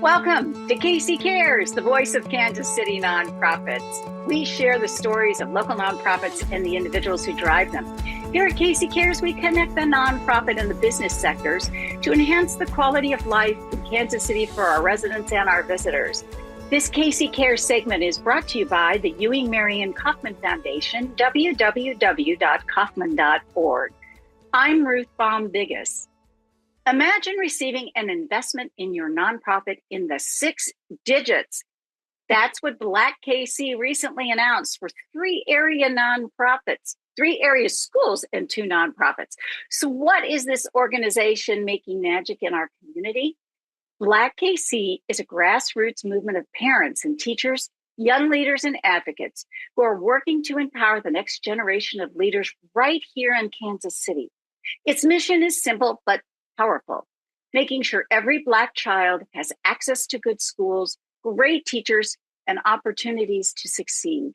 Welcome to KC Cares, the voice of Kansas City nonprofits. We share the stories of local nonprofits and the individuals who drive them. Here at KC Cares, we connect the nonprofit and the business sectors to enhance the quality of life in Kansas City for our residents and our visitors. This KC Cares segment is brought to you by the Ewing Marion Kaufman Foundation, www.kaufman.org. I'm Ruth Baum-Biggis. Imagine receiving an investment in your nonprofit in the 6 digits. That's what BLAQUE KC recently announced for 3 area nonprofits, 3 area schools and 2 nonprofits. So what is this organization making magic in our community? BLAQUE KC is a grassroots movement of parents and teachers, young leaders and advocates who are working to empower the next generation of leaders right here in Kansas City. Its mission is simple but powerful, making sure every Black child has access to good schools, great teachers, and opportunities to succeed.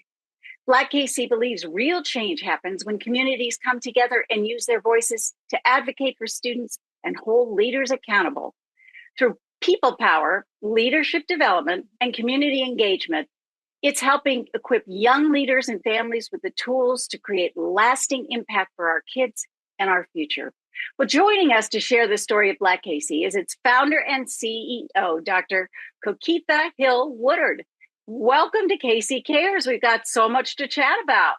BLAQUE KC believes real change happens when communities come together and use their voices to advocate for students and hold leaders accountable. Through people power, leadership development, and community engagement, it's helping equip young leaders and families with the tools to create lasting impact for our kids and our future. Well, joining us to share the story of BLAQUE KC is its founder and CEO, Dr. Cokethea Hill-Woodard. Welcome to KC Cares. We've got so much to chat about.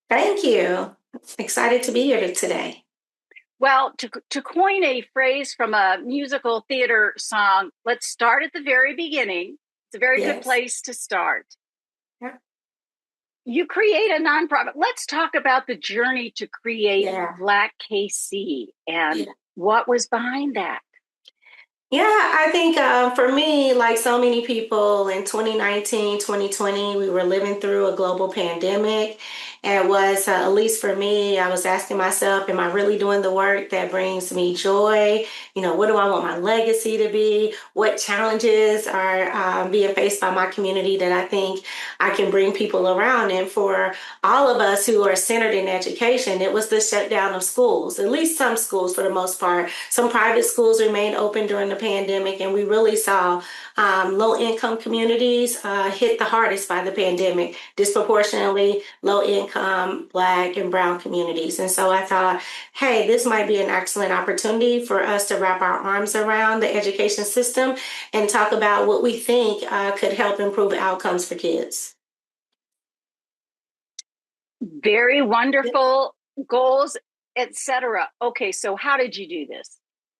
Thank you. Excited to be here today. Well, to coin a phrase from a musical theater song, let's start at the very beginning. It's a very good place to start. Yeah. You create a nonprofit. Let's talk about the journey to create BLAQUE KC and what was behind that. Yeah, I think for me, like so many people in 2019, 2020, we were living through a global pandemic. And it was, at least for me, I was asking myself, am I really doing the work that brings me joy? You know, what do I want my legacy to be? What challenges are being faced by my community that I think I can bring people around? And for all of us who are centered in education, it was the shutdown of schools, at least some schools for the most part. Some private schools remained open during the pandemic, and we really saw low-income communities hit the hardest by the pandemic, disproportionately low-income Black and Brown communities. And so I thought, hey, this might be an excellent opportunity for us to wrap our arms around the education system and talk about what we think could help improve outcomes for kids. Very wonderful goals, etc. Okay, so how did you do this?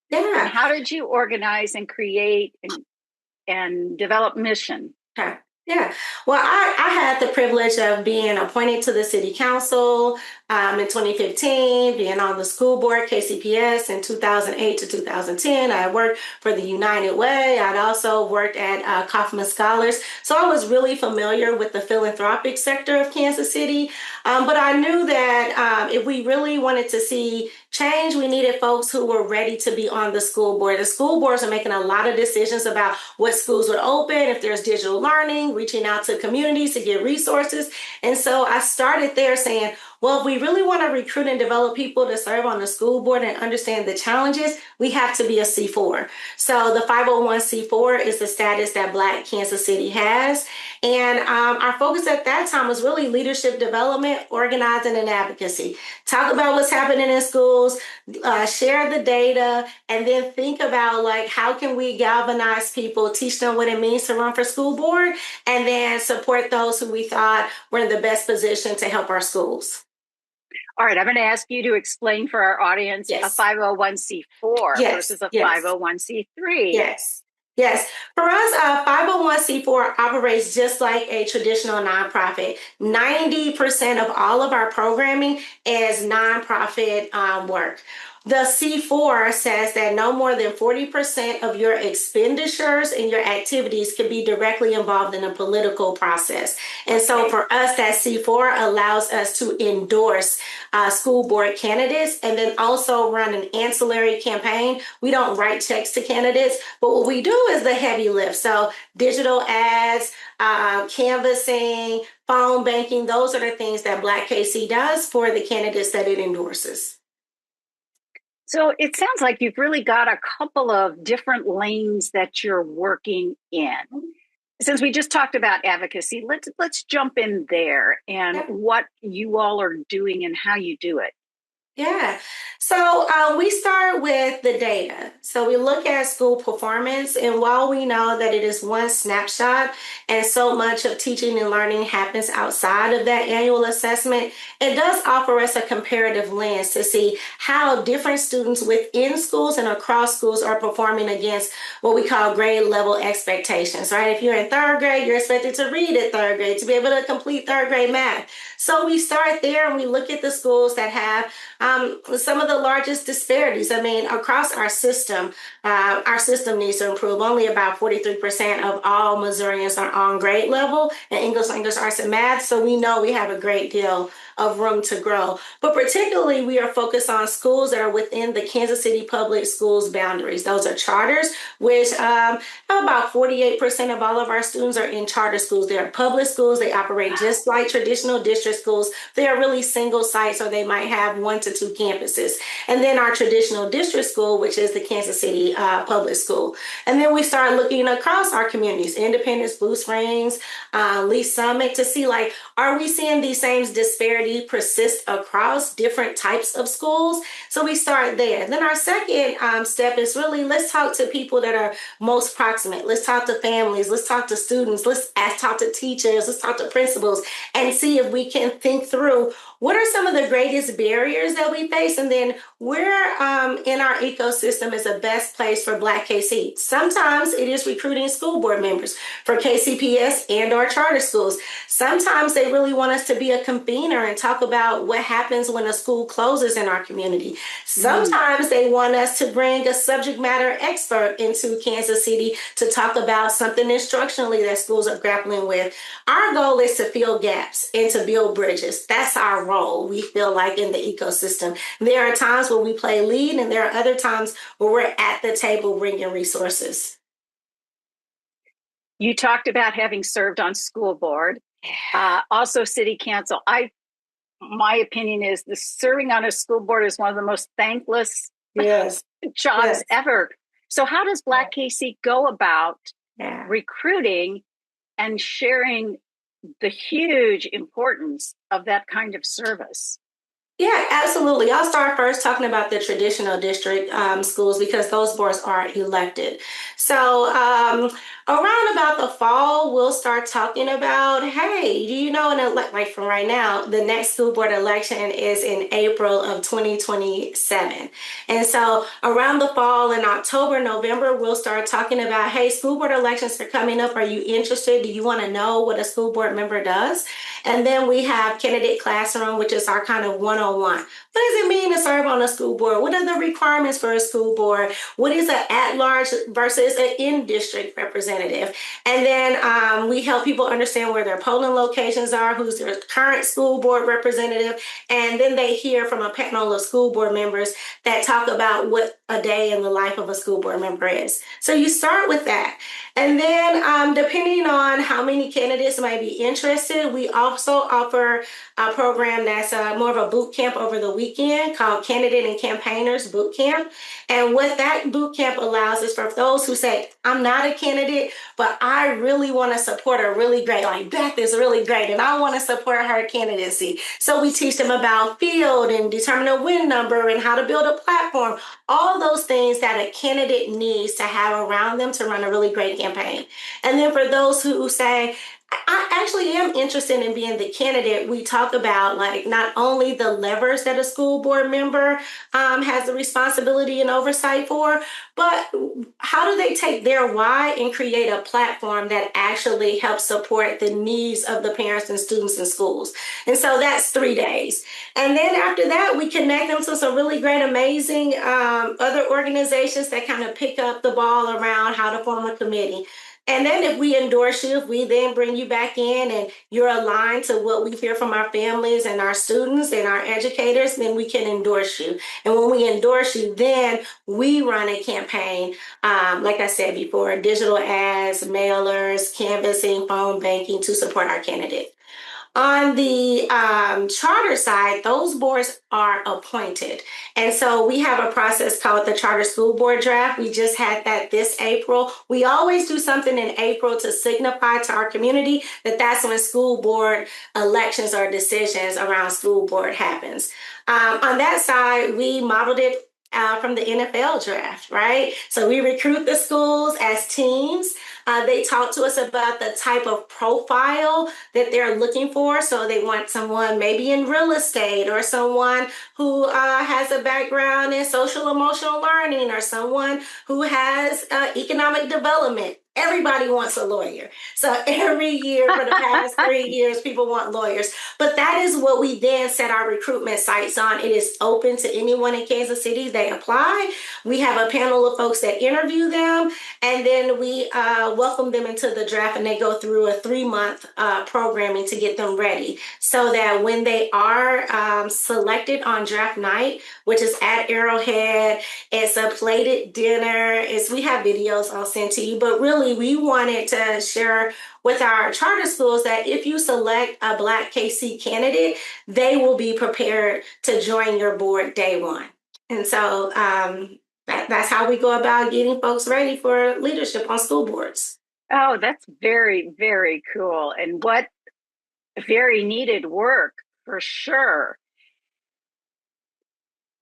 Yeah. And how did you organize and create and develop mission? Okay. Yeah. Well, I had the privilege of being appointed to the city council in 2015, being on the school board, KCPS, in 2008 to 2010. I worked for the United Way. I'd also worked at Kaufman Scholars. So I was really familiar with the philanthropic sector of Kansas City. But I knew that if we really wanted to see change, we needed folks who were ready to be on the school board. The school boards are making a lot of decisions about what schools would open, if there's digital learning, reaching out to communities to get resources. And so I started there saying, well, if we really want to recruit and develop people to serve on the school board and understand the challenges, we have to be a C4. So the 501c4 is the status that BLAQUE Kansas City has. And our focus at that time was really leadership development, organizing, and advocacy. Talk about what's happening in schools, share the data, and then think about like how can we galvanize people, teach them what it means to run for school board, and then support those who we thought were in the best position to help our schools. All right, I'm going to ask you to explain for our audience a 501c4 versus a 501c3. Yes. For us, 501c4 operates just like a traditional nonprofit. 90% of all of our programming is nonprofit work. The C4 says that no more than 40% of your expenditures and your activities can be directly involved in a political process. And so for us, that C4 allows us to endorse school board candidates and then also run an ancillary campaign. We don't write checks to candidates, but what we do is the heavy lift. So digital ads, canvassing, phone banking, those are the things that BLAQUE KC does for the candidates that it endorses. So it sounds like you've really got a couple of different lanes that you're working in. Since we just talked about advocacy, let's jump in there and Yeah. what you all are doing and how you do it. Yeah. So we start with the data. So we look at school performance, and while we know that it is one snapshot and so much of teaching and learning happens outside of that annual assessment, it does offer us a comparative lens to see how different students within schools and across schools are performing against what we call grade level expectations, right? If you're in third grade, you're expected to read at third grade, to be able to complete third grade math. So we start there and we look at the schools that have some of the largest disparities. I mean, across our system needs to improve. Only about 43% of all Missourians are on grade level in English language arts and math. So we know we have a great deal of room to grow. But particularly, we are focused on schools that are within the Kansas City Public Schools boundaries. Those are charters, which about 48% of all of our students are in charter schools. They are public schools. They operate just like traditional district schools. They are really single sites, or they might have 1 to 2 campuses. And then our traditional district school, which is the Kansas City Public School. And then we start looking across our communities, Independence, Blue Springs, Lee Summit, to see, like, are we seeing these same disparities persist across different types of schools? So we start there. Then our second step is really, let's talk to people that are most proximate. Let's talk to families. Let's talk to students. Let's talk to teachers. Let's talk to principals and see if we can think through what are some of the greatest barriers that we face, and then where in our ecosystem is the best place for BLAQUE KC. Sometimes it is recruiting school board members for KCPS and our charter schools. Sometimes they really want us to be a convener and talk about what happens when a school closes in our community. Sometimes they want us to bring a subject matter expert into Kansas City to talk about something instructionally that schools are grappling with. Our goal is to fill gaps and to build bridges. That's our role, we feel like, in the ecosystem. There are times where we play lead, and there are other times where we're at the table bringing resources. You talked about having served on school board, also city council. My opinion is the serving on a school board is one of the most thankless Yes. jobs ever. So how does BLAQUE KC go about recruiting and sharing the huge importance of that kind of service? Yeah, absolutely. I'll start first talking about the traditional district schools, because those boards are elected. So around about the fall, we'll start talking about, hey, do you know, like from right now, the next school board election is in April of 2027. And so around the fall, in October, November, we'll start talking about, hey, school board elections are coming up. Are you interested? Do you want to know what a school board member does? And then we have candidate classroom, which is our kind of one-on-one. What does it mean to serve on a school board? What are the requirements for a school board? What is an at-large versus an in-district representative? And then we help people understand where their polling locations are, who's their current school board representative, and then they hear from a panel of school board members that talk about what a day in the life of a school board member is. So you start with that. And then depending on how many candidates might be interested, we also offer a program that's more of a boot camp over the weekend called Candidate and Campaigners Boot Camp. And what that boot camp allows is for those who say, I'm not a candidate, but I really want to support a really great, like Beth is really great, and I want to support her candidacy. So we teach them about field and determine a win number and how to build a platform, all those things that a candidate needs to have around them to run a really great campaign. And then for those who say, I actually am interested in being the candidate, we talk about, like, not only the levers that a school board member has the responsibility and oversight for, but how do they take their why and create a platform that actually helps support the needs of the parents and students in schools. And so that's 3 days. And then after that, we connect them to some really great, amazing other organizations that kind of pick up the ball around how to form a committee. And then if we endorse you, if we then bring you back in and you're aligned to what we hear from our families and our students and our educators, then we can endorse you. And when we endorse you, then we run a campaign, like I said before, digital ads, mailers, canvassing, phone banking to support our candidate. On the charter side, those boards are appointed. And so we have a process called the Charter School Board Draft. We just had that this April. We always do something in April to signify to our community that that's when school board elections or decisions around school board happens. On that side, we modeled it from the NFL draft, right? So we recruit the schools as teams. They talk to us about the type of profile that they're looking for. So they want someone maybe in real estate, or someone who has a background in social emotional learning, or someone who has economic development. Everybody wants a lawyer. So every year for the past 3 years, people want lawyers. But that is what we then set our recruitment sites on. It is open to anyone in Kansas City. They apply. We have a panel of folks that interview them, and then we welcome them into the draft, and they go through a 3-month programming to get them ready, so that when they are selected on draft night, which is at Arrowhead, it's a plated dinner. We have videos I'll send to you, but really we wanted to share with our charter schools that if you select a BLAQUE KC candidate, they will be prepared to join your board day one. And so that's how we go about getting folks ready for leadership on school boards. Oh, that's very, very cool. And what very needed work for sure.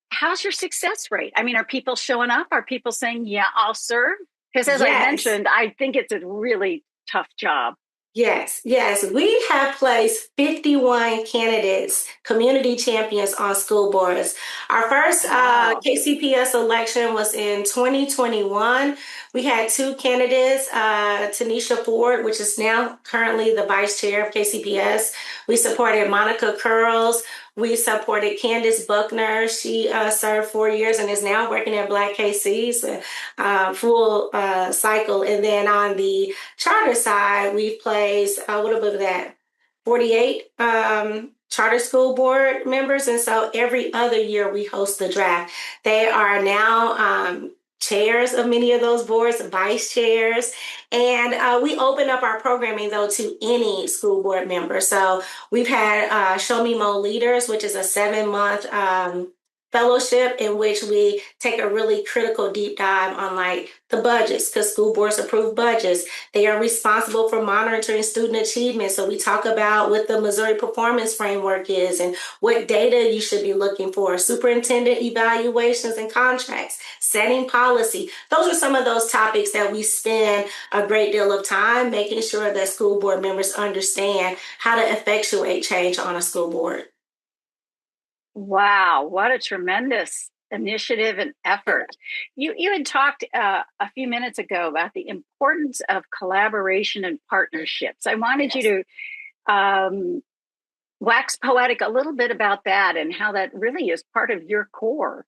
How's your success rate? I mean, are people showing up? Are people saying, yeah, I'll serve? Because as I mentioned, I think it's a really tough job. Yes. We have placed 51 candidates, community champions on school boards. Our first KCPS election was in 2021. We had 2 candidates, Tanisha Ford, which is now currently the vice chair of KCPS. We supported Monica Curls. We supported Candace Buckner. She served 4 years and is now working at BLAQUE KC, so full cycle. And then on the charter side, we've placed, 48 charter school board members. And so every other year we host the draft. They are now chairs of many of those boards, vice chairs. And we open up our programming, though, to any school board member. So we've had Show Me Mo Leaders, which is a 7-month fellowship in which we take a really critical deep dive on like the budgets, because school boards approve budgets. They are responsible for monitoring student achievement. So we talk about what the Missouri Performance Framework is and what data you should be looking for, superintendent evaluations and contracts, setting policy. Those are some of those topics that we spend a great deal of time making sure that school board members understand how to effectuate change on a school board. Wow, what a tremendous initiative and effort. You had talked a few minutes ago about the importance of collaboration and partnerships. I wanted you to wax poetic a little bit about that and how that really is part of your core.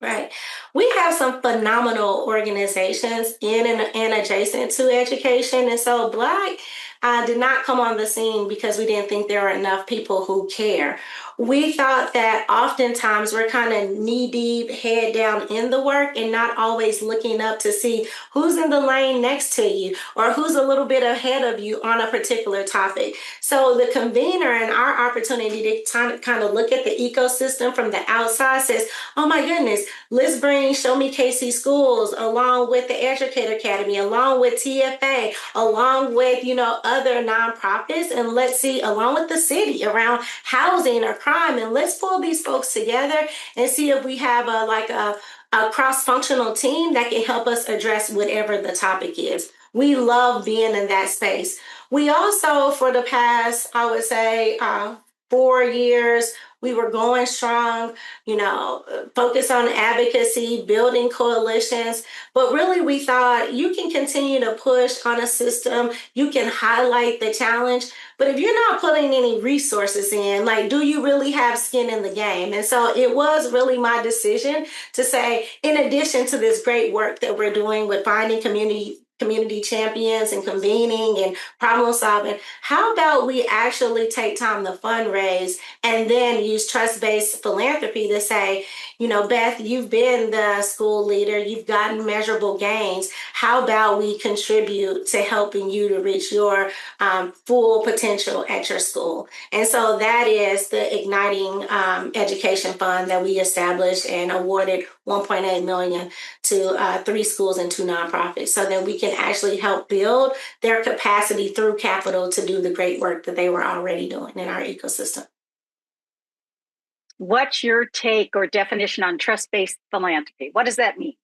Right. We have some phenomenal organizations in and adjacent to education. And so BLAQUE did not come on the scene because we didn't think there were enough people who care. We thought that oftentimes we're kind of knee deep, head down in the work and not always looking up to see who's in the lane next to you or who's a little bit ahead of you on a particular topic. So the convener and our opportunity to kind of look at the ecosystem from the outside says, oh my goodness, let's bring Show Me KC Schools along with the Educator Academy, along with TFA, along with, other nonprofits, and let's see, along with the city around housing or crime, and let's pull these folks together and see if we have a cross-functional team that can help us address whatever the topic is. We love being in that space. We also, for the past, I would say, 4 years, we were going strong, focus on advocacy, building coalitions. But really, we thought you can continue to push on a system. You can highlight the challenge. But if you're not putting any resources in, do you really have skin in the game? And so it was really my decision to say, in addition to this great work that we're doing with finding community community champions and convening and problem solving. How about we actually take time to fundraise and then use trust-based philanthropy to say, Beth, you've been the school leader, you've gotten measurable gains. How about we contribute to helping you to reach your full potential at your school? And so that is the Igniting Education Fund that we established and awarded 1.8 million to 3 schools and 2 nonprofits so that we can actually help build their capacity through capital to do the great work that they were already doing in our ecosystem. What's your take or definition on trust-based philanthropy? What does that mean?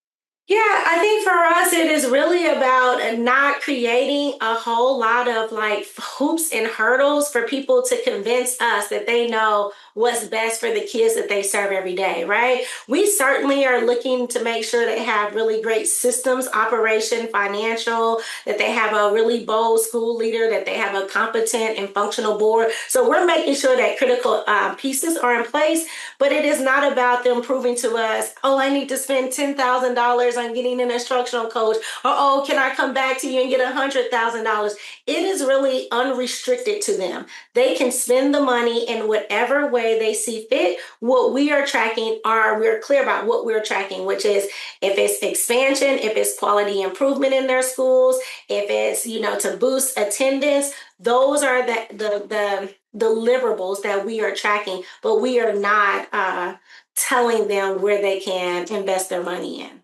Yeah, I think for us, it is really about not creating a whole lot of like hoops and hurdles for people to convince us that they know what's best for the kids that they serve every day, right? We certainly are looking to make sure they have really great systems, operation, financial, that they have a really bold school leader, that they have a competent and functional board. So we're making sure that critical pieces are in place, but it is not about them proving to us, oh, I need to spend $10,000 on getting an instructional coach, or oh, can I come back to you and get $100,000? It is really unrestricted to them. They can spend the money in whatever way they see fit. What we are tracking we're clear about what we're tracking, which is if it's expansion, if it's quality improvement in their schools, if it's, to boost attendance, those are the deliverables that we are tracking, but we are not telling them where they can invest their money in.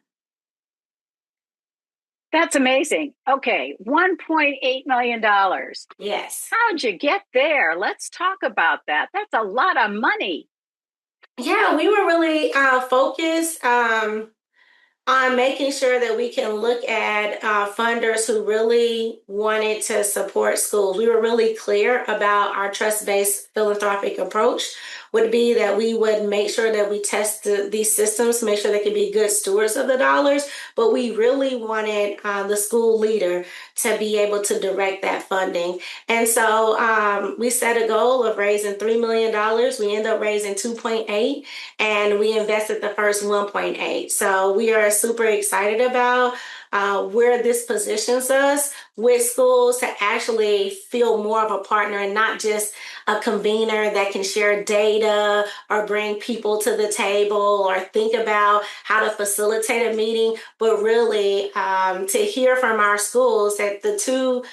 That's amazing. Okay, $1.8 million. Yes. How'd you get there? Let's talk about that. That's a lot of money. Yeah, we were really focused on making sure that we can look at funders who really wanted to support schools. We were really clear about our trust-based philanthropic approach would be that we would make sure that we test these systems to make sure they could be good stewards of the dollars, but we really wanted the school leader to be able to direct that funding. And so we set a goal of raising $3 million. We ended up raising 2.8, and we invested the first 1.8. So we are super excited about where this positions us with schools to actually feel more of a partner and not just a convener that can share data or bring people to the table or think about how to facilitate a meeting, but really to hear from our schools that the two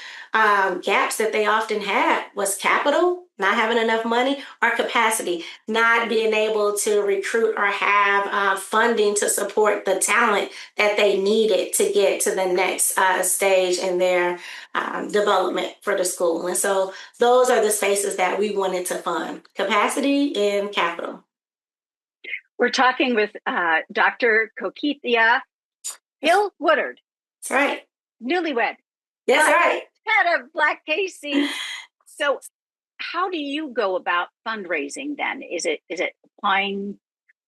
gaps that they often had was capital, not having enough money, or capacity, not being able to recruit or have funding to support the talent that they needed to get to the next stage in their development for the school. And so those are the spaces that we wanted to fund: capacity and capital. We're talking with Dr. Cokethea Hill-Woodard. That's right. Newlywed. That's right. Head of BLAQUE KC. So how do you go about fundraising then? Is it applying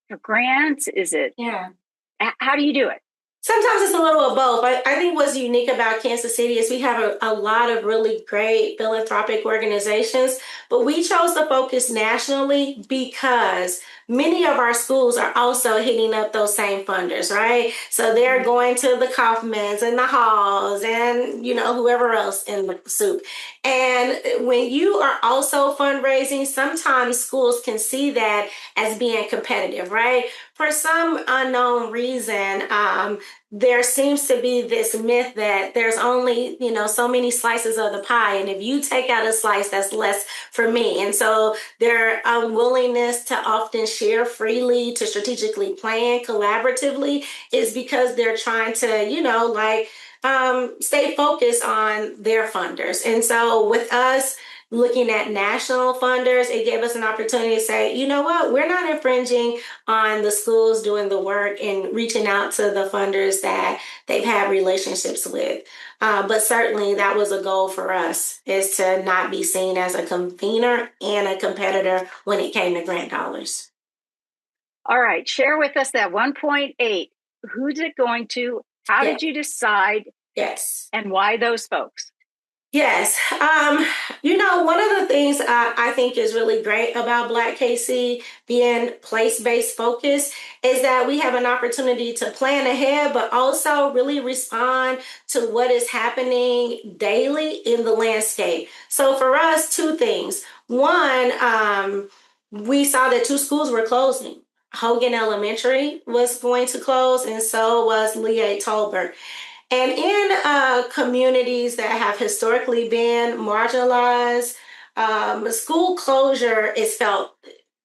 for grants? How do you do it? Sometimes it's a little of both. I think what's unique about Kansas City is we have a lot of really great philanthropic organizations, but we chose to focus nationally because many of our schools are also hitting up those same funders, right? So they're going to the Kaufmans and the Halls and, whoever else in the soup. And when you are also fundraising, sometimes schools can see that as being competitive, right? For some unknown reason, there seems to be this myth that there's only, so many slices of the pie. And if you take out a slice, that's less for me. And so their unwillingness to often share freely, to strategically plan collaboratively is because they're trying to, stay focused on their funders. And so with us looking at national funders, it gave us an opportunity to say, you know what, we're not infringing on the schools doing the work and reaching out to the funders that they've had relationships with. But certainly that was a goal for us, is to not be seen as a convener and a competitor when it came to grant dollars. All right, share with us that 1.8. Who's it going to? How did you decide? Yes. And why those folks? Yes. One of the things I think is really great about BLAQUE KC being place-based focus is that we have an opportunity to plan ahead, but also really respond to what is happening daily in the landscape. So for us, two things. One, we saw that two schools were closing. Hogan Elementary was going to close, and so was Lea Tolbert. And in communities that have historically been marginalized, school closure is felt,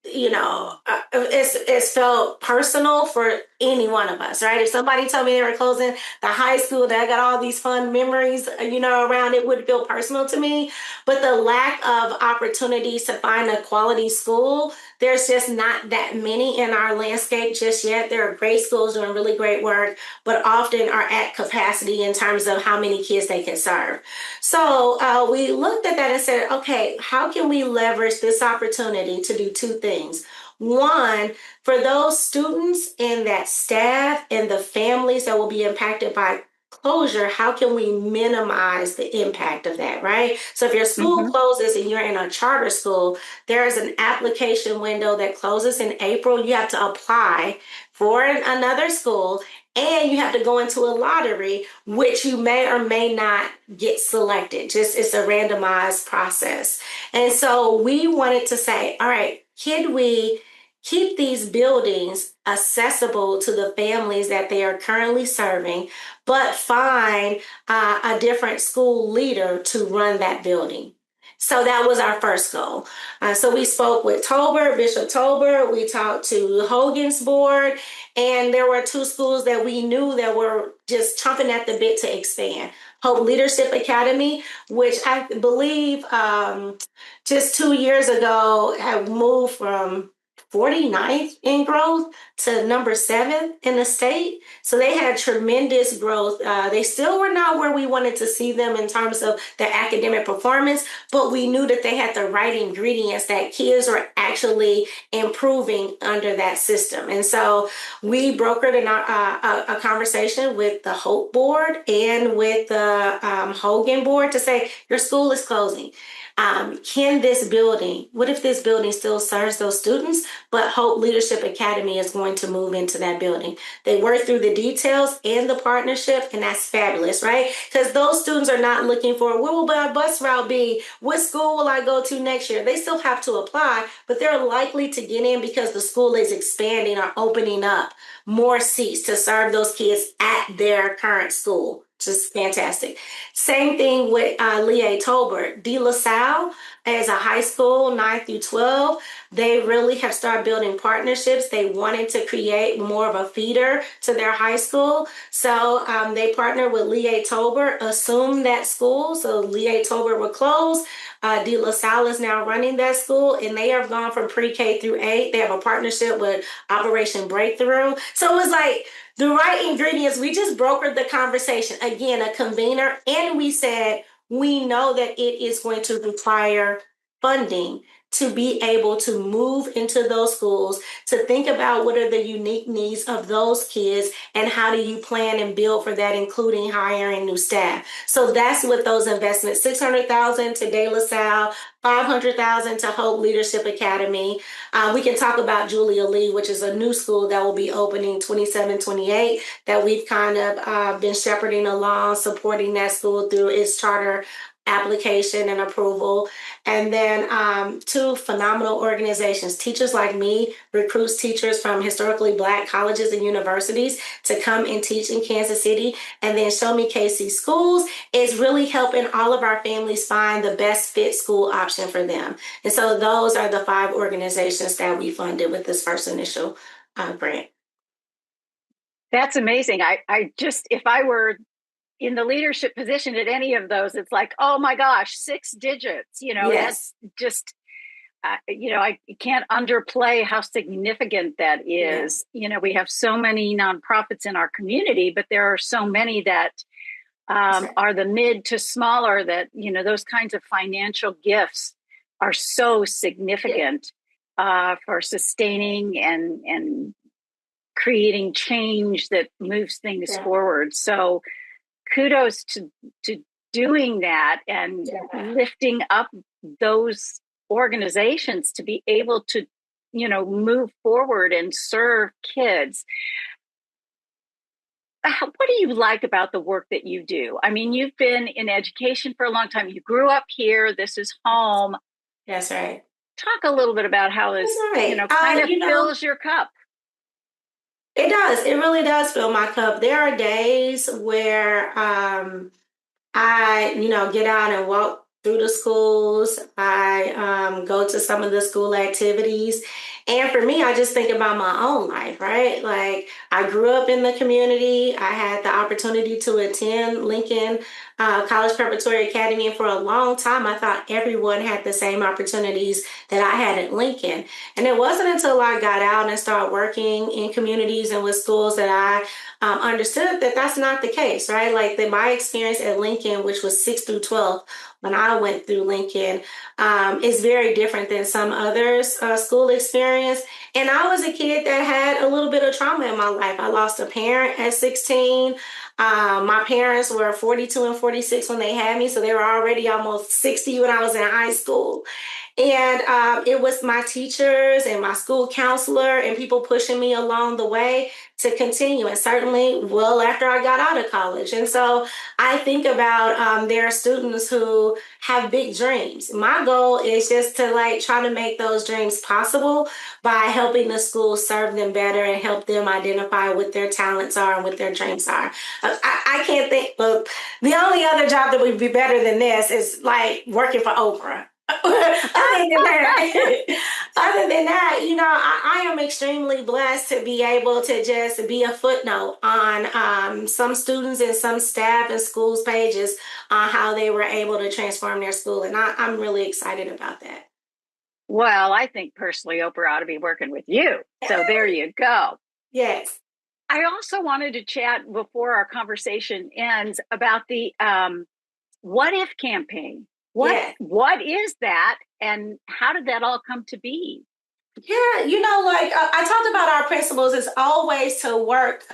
it's felt personal for any one of us, right? If somebody told me they were closing the high school that I got all these fun memories, around, it would feel personal to me. But the lack of opportunities to find a quality school, there's just not that many in our landscape just yet. There are great schools doing really great work, but often are at capacity in terms of how many kids they can serve. So we looked at that and said, okay, how can we leverage this opportunity to do two things? One, for those students and that staff and the families that will be impacted by closure, how can we minimize the impact of that, right? So if your school Mm-hmm. closes and you're in a charter school, there is an application window that closes in April. You have to apply for another school, and you have to go into a lottery, which you may or may not get selected. Just it's a randomized process. And so we wanted to say, all right, can we keep these buildings accessible to the families that they are currently serving, but find a different school leader to run that building? So that was our first goal. So we spoke with Bishop Tolbert. We talked to Hogan's board, and there were two schools that we knew that were just chomping at the bit to expand. Hope Leadership Academy, which I believe just 2 years ago had moved from 49th in growth to number 7 in the state. So they had tremendous growth. They still were not where we wanted to see them in terms of their academic performance, but we knew that they had the right ingredients, that kids were actually improving under that system. And so we brokered a conversation with the Hope Board and with the Hogan Board to say, your school is closing. What if this building still serves those students, but Hope Leadership Academy is going to move into that building? They work through the details and the partnership, and that's fabulous, right? Because those students are not looking for, where will my bus route be? What school will I go to next year? They still have to apply, but they're likely to get in because the school is expanding or opening up more seats to serve those kids at their current school. Just fantastic. Same thing with Lea Tolbert. De La Salle, as a high school, 9 through 12, they really have started building partnerships. They wanted to create more of a feeder to their high school. So they partnered with Lea Tolbert, assumed that school. So Lea Tolbert would close. De La Salle is now running that school, and they have gone from pre-K through 8. They have a partnership with Operation Breakthrough. So it was like the right ingredients. We just brokered the conversation. Again, a convener, and we said, we know that it is going to require funding to be able to move into those schools, to think about what are the unique needs of those kids and how do you plan and build for that, including hiring new staff. So that's what those investments, $600,000 to De La Salle, $500,000 to Hope Leadership Academy. We can talk about Julia Lee, which is a new school that will be opening 27, 28, that we've kind of been shepherding along, supporting that school through its charter application and approval. And then two phenomenal organizations. Teachers Like Me recruits teachers from historically Black colleges and universities to come and teach in Kansas City. And then Show Me KC Schools is really helping all of our families find the best fit school option for them. And so those are the 5 organizations that we funded with this first initial grant. That's amazing. I just, if I were in the leadership position at any of those, it's like, oh my gosh, 6 digits, Yes. that's just, I can't underplay how significant that is. Yeah. We have so many nonprofits in our community, but there are so many that are the mid to smaller that, those kinds of financial gifts are so significant for sustaining and creating change that moves things forward. So kudos to doing that and lifting up those organizations to be able to, move forward and serve kids. What do you like about the work that you do? I mean, you've been in education for a long time. You grew up here. This is home. That's right. Talk a little bit about how this, kind of fills your cup. It does. It really does fill my cup. There are days where I, get out and walk through the schools. I go to some of the school activities. And for me, I just think about my own life, right? Like I grew up in the community. I had the opportunity to attend Lincoln College Preparatory Academy. And for a long time, I thought everyone had the same opportunities that I had at Lincoln. And it wasn't until I got out and started working in communities and with schools that I understood that that's not the case, right? Like my experience at Lincoln, which was 6th through 12th, when I went through Lincoln, is very different than some others' school experience. And I was a kid that had a little bit of trauma in my life. I lost a parent at 16. My parents were 42 and 46 when they had me, so they were already almost 60 when I was in high school. And it was my teachers and my school counselor and people pushing me along the way to continue. And certainly, well, after I got out of college. And so I think about there are students who have big dreams. My goal is just to try to make those dreams possible by helping the school serve them better and help them identify what their talents are and what their dreams are. I can't think, but the only other job that would be better than this is working for Oprah. Other than that, I am extremely blessed to be able to just be a footnote on some students and some staff and schools' pages on how they were able to transform their school. And I'm really excited about that. Well, I think personally, Oprah ought to be working with you. So there you go. Yes. I also wanted to chat before our conversation ends about the What If campaign. What is that, and how did that all come to be? Yeah, I talked about our principles is always to work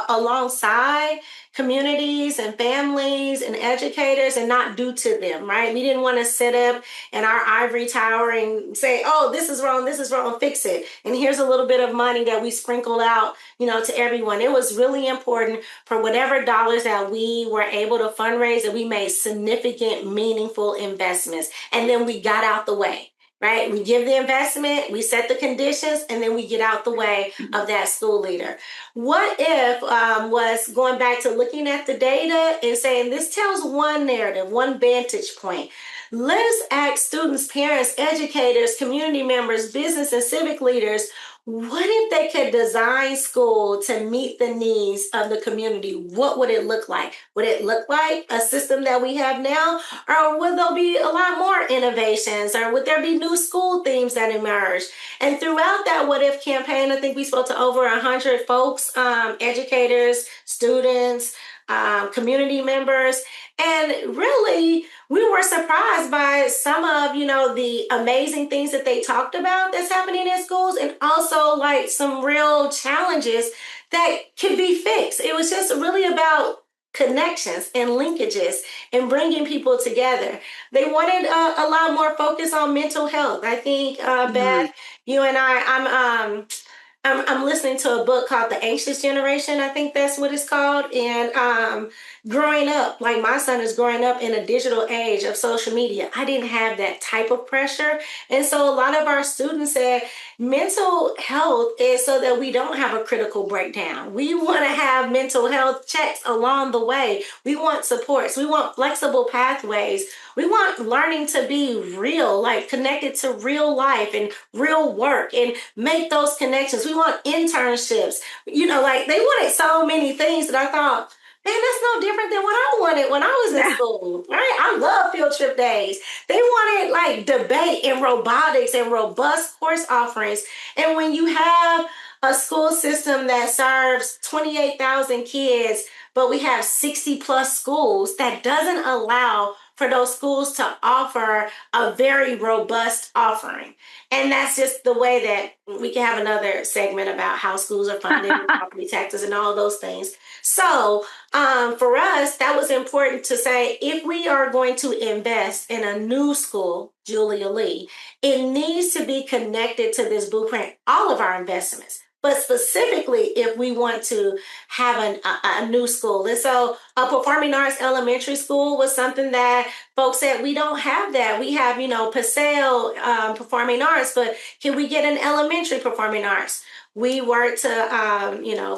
alongside communities and families and educators and not do to them, right? We didn't want to sit up in our ivory tower and say, oh, this is wrong, fix it. And here's a little bit of money that we sprinkled out, to everyone. It was really important for whatever dollars that we were able to fundraise that we made significant, meaningful investments. And then we got out the way. Right? We give the investment, we set the conditions, and then we get out the way of that school leader. What if was going back to looking at the data and saying this tells one narrative, one vantage point. Let's ask students, parents, educators, community members, business and civic leaders, what if they could design school to meet the needs of the community? What would it look like? Would it look like a system that we have now? Or would there be a lot more innovations? Or would there be new school themes that emerge? And throughout that What If campaign, I think we spoke to over 100 folks, educators, students, community members. And really, we were surprised by some of, the amazing things that they talked about that's happening in schools, and also some real challenges that could be fixed. It was just really about connections and linkages and bringing people together. They wanted a lot more focus on mental health. I think, Beth, you and I'm listening to a book called The Anxious Generation. I think that's what it's called. And growing up, my son is growing up in a digital age of social media. I didn't have that type of pressure. And so a lot of our students said mental health is so that we don't have a critical breakdown. We want to have mental health checks along the way. We want supports. We want flexible pathways. We want learning to be real, connected to real life and real work and make those connections. We want internships. They wanted so many things that I thought, man, that's no different than what I wanted when I was in school, right? I love field trip days. They wanted debate and robotics and robust course offerings. And when you have a school system that serves 28,000 kids, but we have 60 plus schools, that doesn't allow for those schools to offer a very robust offering. And that's just the way that we can have another segment about how schools are funded, property taxes, and all those things. So for us, that was important to say, if we are going to invest in a new school, Julia Lee, it needs to be connected to this blueprint, all of our investments. But specifically, if we want to have a new school. And so a performing arts elementary school was something that folks said, we don't have that. We have, Paseo performing arts, but can we get an elementary performing arts? We worked to,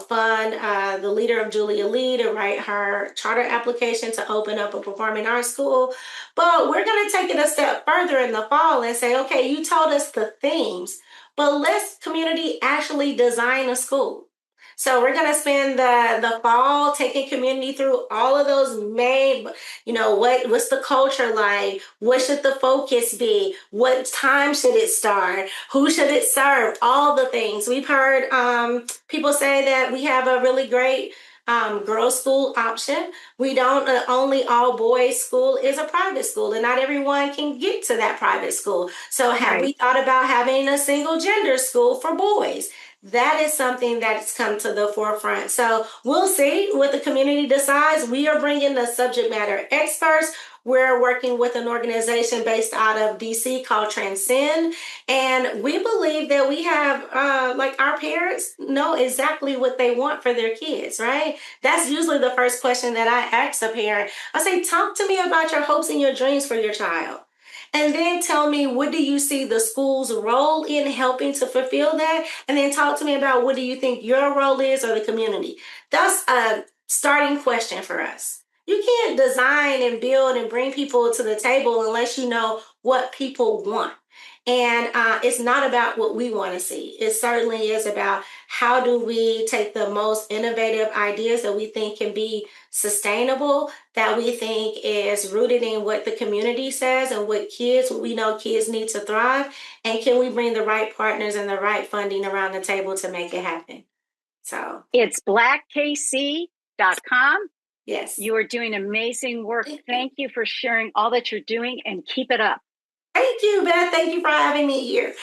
fund the leader of Julia Lee to write her charter application to open up a performing arts school. But we're going to take it a step further in the fall and say, okay, you told us the themes, but let's community actually design a school. So we're going to spend the fall taking community through all of those main, what's the culture like? What should the focus be? What time should it start? Who should it serve? All the things. We've heard people say that we have a really great girls' school option. We don't, only all boys school is a private school, and not everyone can get to that private school. So have we thought about having a single gender school for boys? That is something that's come to the forefront. So we'll see what the community decides. We are bringing the subject matter experts. We're working with an organization based out of DC called Transcend. And we believe that we have, our parents know exactly what they want for their kids, right? That's usually the first question that I ask a parent. I say, talk to me about your hopes and your dreams for your child. And then tell me, what do you see the school's role in helping to fulfill that? And then talk to me about what do you think your role is, or the community. That's a starting question for us. You can't design and build and bring people to the table unless you know what people want. And it's not about what we want to see. It certainly is about how do we take the most innovative ideas that we think can be sustainable, that we think is rooted in what the community says and what we know kids need to thrive. And can we bring the right partners and the right funding around the table to make it happen? So it's BLAQUEKC.com. Yes. You are doing amazing work. Thank you for sharing all that you're doing, and keep it up. Thank you, Beth. Thank you for having me here.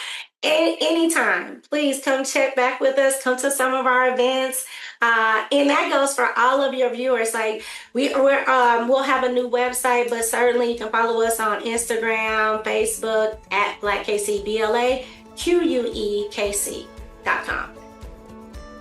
Anytime, please come check back with us. Come to some of our events. And that goes for all of your viewers. Like we'll have a new website, but certainly you can follow us on Instagram, Facebook at BLAQUE KC, BLAQUEKC.com.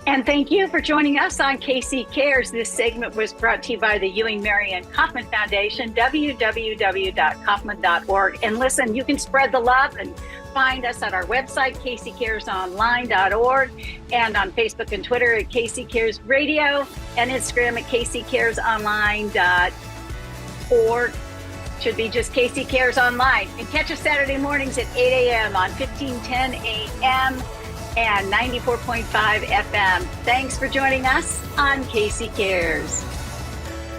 And thank you for joining us on KC Cares. This segment was brought to you by the Ewing Marion Kauffman Foundation, www.kauffman.org. And listen, you can spread the love and find us at our website, kccaresonline.org, and on Facebook and Twitter at KC Cares Radio, and Instagram at kccaresonline.org. Should be just KC Cares Online. And catch us Saturday mornings at 8 a.m. on 1510 a.m. and 94.5 FM. Thanks for joining us on KC Cares.